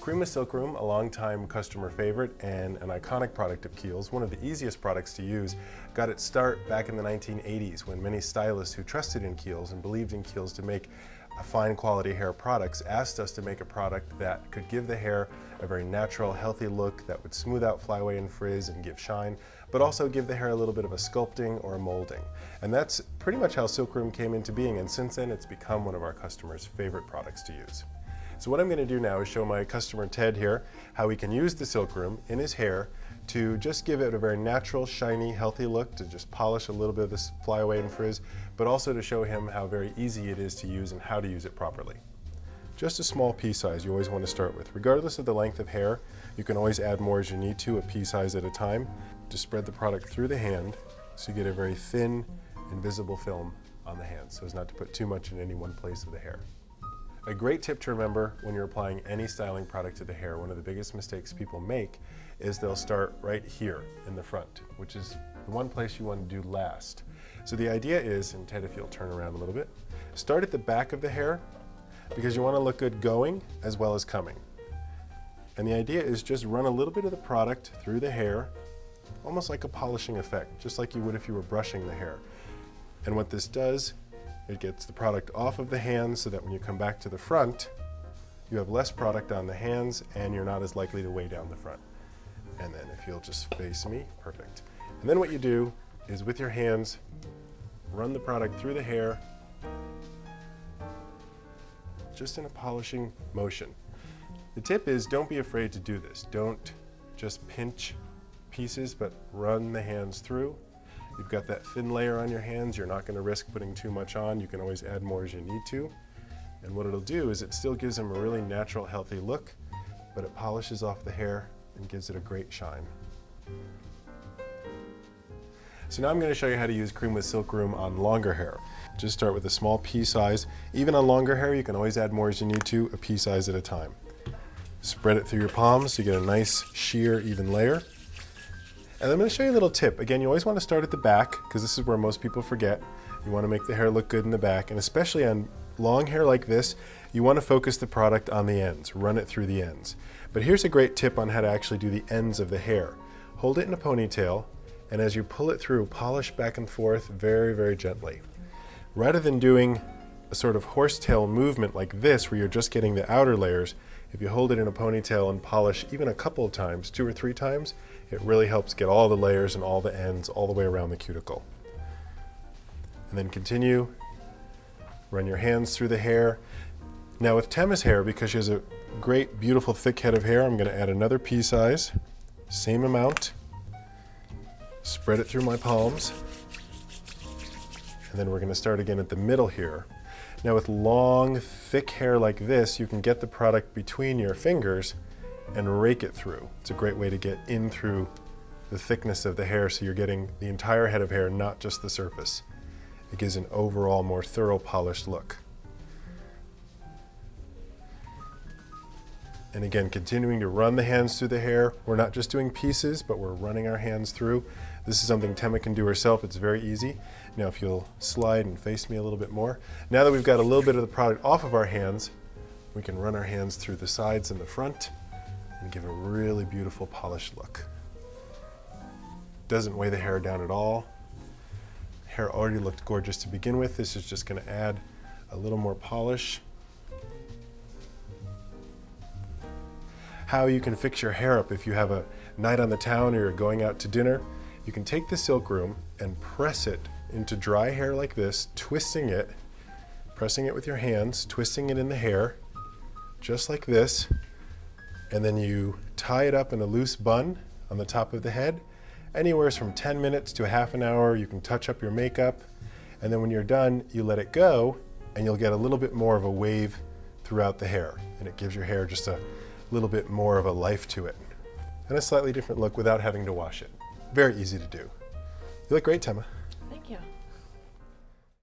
Creme with Silk Groom, a longtime customer favorite and an iconic product of Kiehl's, one of the easiest products to use, got its start back in the 1980s when many stylists who trusted in Kiehl's and believed in Kiehl's to make fine quality hair products asked us to make a product that could give the hair a very natural, healthy look that would smooth out flyaway and frizz and give shine, but also give the hair a little bit of a sculpting or a molding. And that's pretty much how Silk Groom came into being, and since then it's become one of our customers' favorite products to use. So what I'm going to do now is show my customer Ted here how he can use the Silk Groom in his hair to just give it a very natural, shiny, healthy look, to just polish a little bit of this flyaway and frizz, but also to show him how very easy it is to use and how to use it properly. Just a small pea size you always want to start with. Regardless of the length of hair, you can always add more as you need to, a pea size at a time, to spread the product through the hand so you get a very thin, invisible film on the hand, so as not to put too much in any one place of the hair. A great tip to remember when you're applying any styling product to the hair, one of the biggest mistakes people make is they'll start right here in the front, which is the one place you want to do last. So the idea is, and Ted, if you'll turn around a little bit, start at the back of the hair because you want to look good going as well as coming. And the idea is just run a little bit of the product through the hair, almost like a polishing effect, just like you would if you were brushing the hair. And what this does, it gets the product off of the hands so that when you come back to the front, you have less product on the hands and you're not as likely to weigh down the front. And then if you'll just face me, perfect. And then what you do is with your hands, run the product through the hair, just in a polishing motion. The tip is don't be afraid to do this. Don't just pinch pieces, but run the hands through. You've got that thin layer on your hands, you're not going to risk putting too much on, you can always add more as you need to. And what it'll do is it still gives them a really natural, healthy look, but it polishes off the hair and gives it a great shine. So now I'm going to show you how to use Creme with Silk Groom on longer hair. Just start with a small pea size. Even on longer hair, you can always add more as you need to, a pea size at a time. Spread it through your palms so you get a nice, sheer, even layer. And I'm going to show you a little tip. Again, you always want to start at the back because this is where most people forget. You want to make the hair look good in the back, and especially on long hair like this, you want to focus the product on the ends, run it through the ends. But here's a great tip on how to actually do the ends of the hair. Hold it in a ponytail, and as you pull it through, polish back and forth very, very gently. Rather than doing a sort of horsetail movement like this where you're just getting the outer layers, if you hold it in a ponytail and polish even a couple of times, 2 or 3 times, it really helps get all the layers and all the ends all the way around the cuticle. And then continue, run your hands through the hair. Now with Tema's hair, because she has a great, beautiful, thick head of hair, I'm going to add another pea size, same amount, spread it through my palms, and then we're going to start again at the middle here. Now with long, thick hair like this, you can get the product between your fingers and rake it through. It's a great way to get in through the thickness of the hair so you're getting the entire head of hair, not just the surface. It gives an overall more thorough, polished look. And again, continuing to run the hands through the hair. We're not just doing pieces, but we're running our hands through. This is something Tema can do herself. It's very easy. Now if you'll slide and face me a little bit more. Now that we've got a little bit of the product off of our hands, we can run our hands through the sides and the front and give a really beautiful polished look. Doesn't weigh the hair down at all. Hair already looked gorgeous to begin with. This is just going to add a little more polish. How you can fix your hair up if you have a night on the town or you're going out to dinner. You can take the Silk Groom and press it into dry hair like this, twisting it, pressing it with your hands, twisting it in the hair, just like this, and then you tie it up in a loose bun on the top of the head. Anywhere from 10 minutes to a half an hour. You can touch up your makeup, and then when you're done, you let it go, and you'll get a little bit more of a wave throughout the hair, and it gives your hair just a little bit more of a life to it, and a slightly different look without having to wash it. Very easy to do. You look great, Tema.